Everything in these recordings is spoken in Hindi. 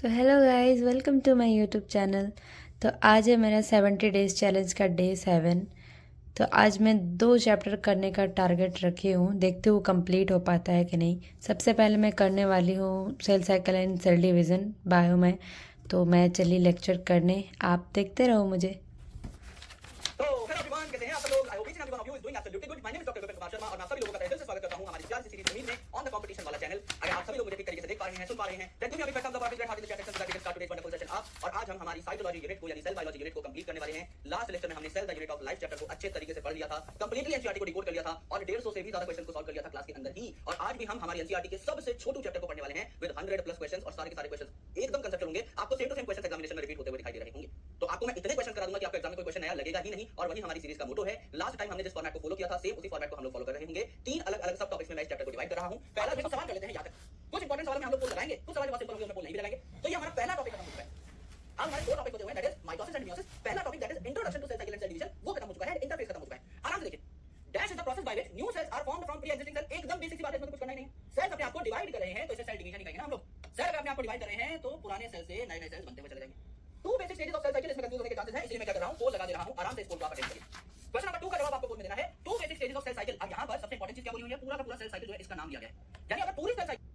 तो hello guys, welcome to my YouTube channel. तो आज है मेरा 70 डेज़ चैलेंज का डे 7। तो आज मैं 2 चैप्टर करने का टारगेट रखी हूँ, देखते हुए कंप्लीट हो पाता है कि नहीं। सबसे पहले मैं करने वाली हूँ cell cycle and cell division bio में। तो मैं चली लेक्चर करने, आप देखते रहो मुझे। तो हेलो एवरीवन, कैसे हैं आप सब लोग? I hope each and every one of you is doing absolutely good. My name is doctor Vipin Kumar Sharma और मैं आप सभी लोगों का तहे दिल से स्वागत करता हूं हमारी प्यारी सी सीरीज मीम में ऑन द कंपटीशन वाला चैनल। अगर आप सभी लोग मुझे ठीक तरीके से देख पा रहे हैं, सुन पा रहे हैं, then give me a big thumbs up और please heart in the chat section so that we can start today's wonderful session up. और आज हम हमारी साइटोलॉजी यूनिट को यानी सेल बायोलॉजी यूनिट को कंप्लीट करने वाले हैं। लास्ट लेक्चर में हमने cell the unit of life chapter को अच्छे तरीके से पढ़ लिया था, कंप्लीटली एनसीईआरटी को डिकोड कर लिया था और 150 से भी ज्यादा क्वेश्चन को सॉल्व कर लिया था क्लास के अंदर ही। और आज भी हम हमारी एनसीईआरटी के सबसे छोटू चैप्टर को पढ़ने वाले हैं विद 100 प्लस क्वेश्चंस और सारे के सारे क्वेश्चंस एकदम कंसेप्चुअल होंगे। आपको same to same questions examination में रिपीट होते हुए दिखाई दे रहे होंगे। तो आपको मैं इतने क्वेश्चन करा दूंगा कि आपको एग्जाम में कोई क्वेश्चन नया लगेगा ही नहीं। और वही हमारी सीरीज का मोटो है। लास्ट टाइम हमने जिस फॉर्मेट को फॉलो किया था, सेम उसी फॉर्मेट को हम लोग फॉलो कर रहे होंगे। 3 अलग अलग सब टॉपिक्स में मैं इस चैप्टर को डिवाइड कर रहा हूं। पहला देखो सवाल कर लेते हैं याद तक। कुछ इंपॉर्टेंट सवाल में हम लोग पोल लगाएंगे, कुछ सवाल जो सिंपल होंगे उसमें पोल नहीं भी लगाएंगे। तो ये हमारा पहला टॉपिक खत्म हो चुका है। अब हमारे 2 टॉपिक होते हुए that is mitosis and meiosis. पहला topic that is introduction to cell cycle and cell division वो खत्म हो चुका है, इंटरफेस खत्म हो चुका है। आराम से देखिए, dash is the process by which new cells are formed from pre existing cell. एकदम बेसिक सी बात है, इसमें तो कुछ करना ही नहीं है। सेल्स अपने आप को डिवाइड कर रहे हैं तो इसे सेल डिवीजन ही कहेंगे ना हम लोग। सेल अगर अपने आप को डिवाइड कर रहे हैं तो पुराने सेल से नए नए सेल्स बनते हुए चले जाएंगे। 2 basic stages of cell cycle, इसमें कंफ्यूज होने के चांसेस हैं, इसलिए मैं क्या कर रहा हूं, पोल लगा दे रहा हूं। आराम से इस पोल को आप अटेंड करिए। क्वेश्चन नंबर 2 का जवाब आपको पोल में देना है। 2 basic stages of cell cycle. अब यहां पर सबसे इंपॉर्टेंट चीज क्या बोली हुई है, पूरा का पूरा सेल साइकिल जो है इसका नाम लिया गया है। यानी अगर पूरी सेल साइकिल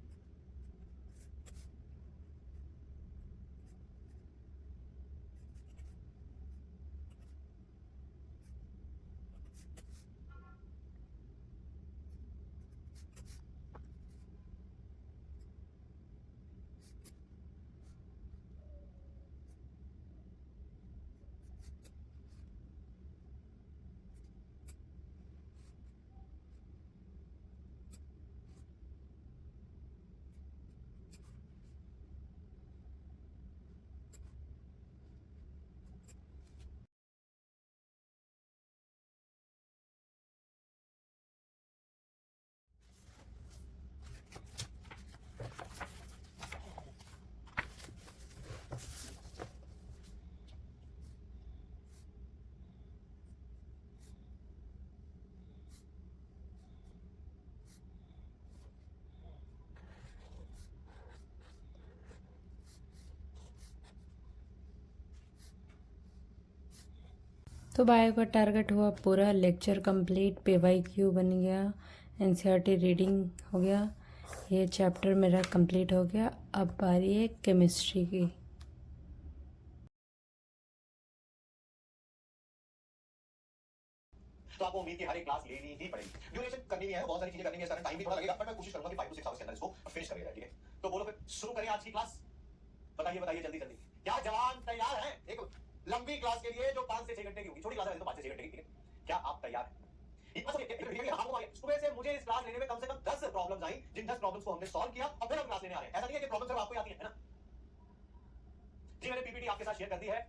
तो बायो का टारगेट हुआ पूरा, लेक्चर कंप्लीट, PYQ बन गया, एनसीईआरटी रीडिंग हो गया, ये चैप्टर मेरा कंप्लीट हो गया। अब बारी है केमिस्ट्री की। तो आपको उम्मीद की हर एक क्लास लेनी ही पड़ेगी। ड्यूरेशन करनी भी है, बहुत सारी चीजें करनी है, इस कारण टाइम भी थोड़ा लगेगा, पर मैं कोशिश करूंगा कि 5 to 6 आवर्स के अंदर इसको फिनिश कर लेगा। ठीक है, तो बोलो फिर शुरू करें आज की क्लास। बताइए बताइए जल्दी जल्दी, क्या जवान तैयार हैं एक लंबी क्लास के लिए जो 5 से 6 घंटे की होगी? छोटी क्लास है तो 5 से 6 घंटे की। ठीक है, क्या आप तैयार हैं? सुबह से मुझे इस क्लास लेने में कम से कम 10 प्रॉब्लम्स आई, जिन 10 प्रॉब्लम्स को हमने सॉल्व किया और फिर हम क्लास लेने आ रहे हैं। ऐसा नहीं है कि प्रॉब्लम सिर्फ आपको ही आती है ना जी। मैंने पीपीटी आपके साथ शेयर कर दी है।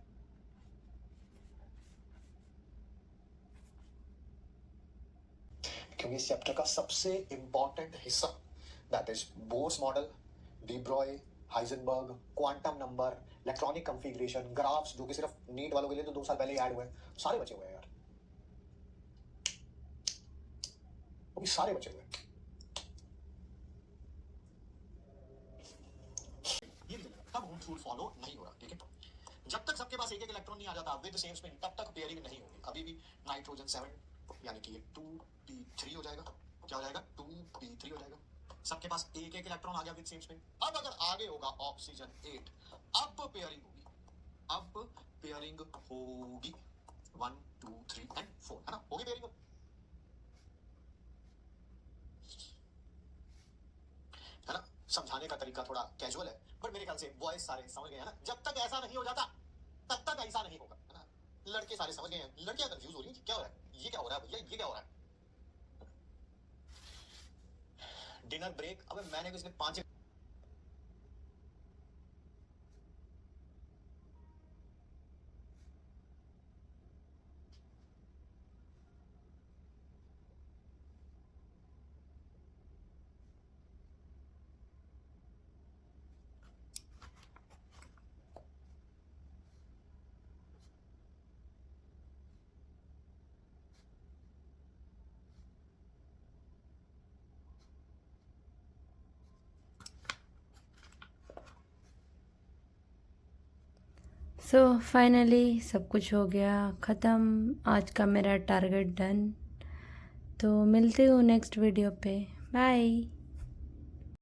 क्योंकि इस चैप्टर का सबसे इंपॉर्टेंट हिस्सा that is Bohr's model, D Broglie, Heisenberg, quantum number, electronic configuration, graphs, जो कि सिर्फ नीट वालों के लिए तो 2 साल पहले ही ऐड हुए हैं, सारे बचे हुए हैं यार, वो भी सारे बचे हुए हैं। ये भी तब होम रूल फॉलो नहीं हो रहा। ठीक है, जब तक सबके पास एक एक इलेक्ट्रॉन नहीं आ जाता विद सेम स्पिन, तब तक पेयरिंग नहीं होगी। अभी भी नाइट्रोजन 7 यानी कि ये 2p3 हो जाएगा। क्या हो जाएगा? 2p3 हो जाएगा। सबके पास एक एक इलेक्ट्रॉन आ गया विद सेम स्पिन। अब अगर आगे होगा ऑक्सीजन 8, अब पेयरिंग होगी। अब पेयरिंग होगी 1 2 3 एंड 4, है ना? होगी पेयरिंग। है ना? समझाने का तरीका थोड़ा कैजुअल है, बट मेरे ख्याल से बॉयज सारे समझ गए हैं ना। जब तक ऐसा नहीं हो जाता तब तक ऐसा नहीं होगा, है ना? लड़के सारे समझ गए हैं, लड़कियां कंफ्यूज हो रही हैं, क्या हो रहा है, ये क्या हो रहा है भैया, ये क्या हो रहा है। डिनर ब्रेक, अबे मैंने इसलिए 5 सो फाइनली सब कुछ हो गया ख़त्म, आज का मेरा टारगेट डन। तो मिलते हो नेक्स्ट वीडियो पे, बाय।